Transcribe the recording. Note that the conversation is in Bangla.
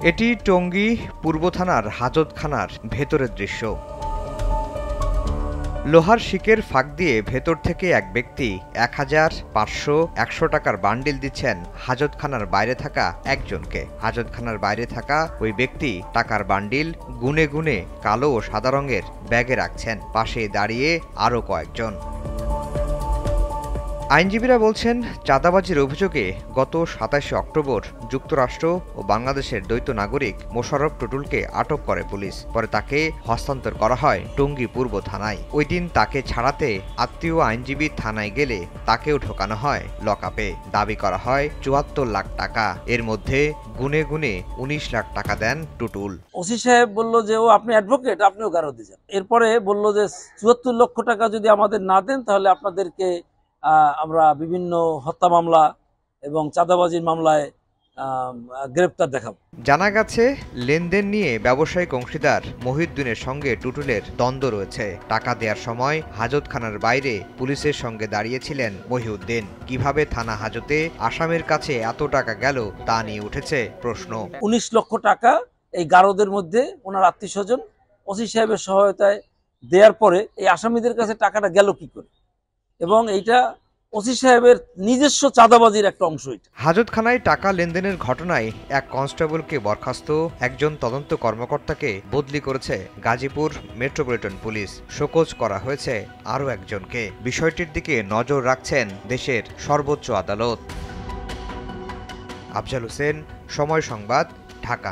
এটি টঙ্গী পূর্ব থানার হাজতখানার ভেতরের দৃশ্য। লোহার শিকের ফাঁক দিয়ে ভেতর থেকে এক ব্যক্তি ১,৫০০, ১০০ টাকার বান্ডিল দিচ্ছেন হাজতখানার বাইরে থাকা একজনকে। হাজতখানার বাইরে থাকা ওই ব্যক্তি টাকার বান্ডিল গুনে গুনে কালো ও সাদা রঙের ব্যাগে রাখছেন। পাশে দাঁড়িয়ে আরও কয়েকজন। আইনজীবীরা বলছেন, চাঁদাবাজির অভিযোগে গত ২৭শে অক্টোবর যুক্তরাষ্ট্র ও বাংলাদেশের দ্বৈত নাগরিক মোশাররফ টুটুলকে আটক করে পুলিশ। পরে তাকে হস্তান্তর করা হয় টঙ্গী পূর্ব থানায়। ওই দিন তাকে ছাড়াতে আত্মীয় আইনজীবী থানায় গেলে তাকেও ঢোকানো হয় লকআপে। দাবি করা হয় ৭৪ লাখ টাকা। এর মধ্যে গুনে গুনে ১৯ লাখ টাকা দেন টুটুল। ওসি সাহেব বলল যে ও আপনি অ্যাডভোকেট, আপনিও গারদে যান। এরপরে বলল যে ৭৪ লক্ষ টাকা যদি আমাদের না দেন তাহলে আপনাদেরকে আমরা বিভিন্ন হত্যা মামলা এবং চাঁদাবাজির মামলায় গ্রেপ্তার দেখাবো। জানা গেছে, লেনদেন নিয়ে ব্যবসায়িক অংশীদার মহিউদ্দিনের সঙ্গে টুটুলের দ্বন্দ্ব রয়েছে। টাকা দেওয়ার সময় হাজতখানার বাইরে পুলিশের সঙ্গে দাঁড়িয়েছিলেন মহিউদ্দিন। কিভাবে থানা হাজতে আসামির কাছে এত টাকা গেল তা নিয়ে উঠেছে প্রশ্ন। ১৯ লক্ষ টাকা এই গারদের মধ্যে ওনার আত্মীয়স্বজন ওসি সাহেবের সহায়তায় দেওয়ার পরে এই আসামিদের কাছে টাকাটা গেল কি করে, এবং এইটা ওসি সাহেবের নিজস্ব চাঁদাবাজির একটা অংশ। হাজতখানায় টাকা লেনদেনের ঘটনায় এক কনস্টেবলকে বরখাস্ত, একজন তদন্ত কর্মকর্তাকে বদলি করেছে গাজীপুর মেট্রোপলিটন পুলিশ। শোকজ করা হয়েছে আরও একজনকে। বিষয়টির দিকে নজর রাখছেন দেশের সর্বোচ্চ আদালত। আফজাল হোসেন, সময় সংবাদ, ঢাকা।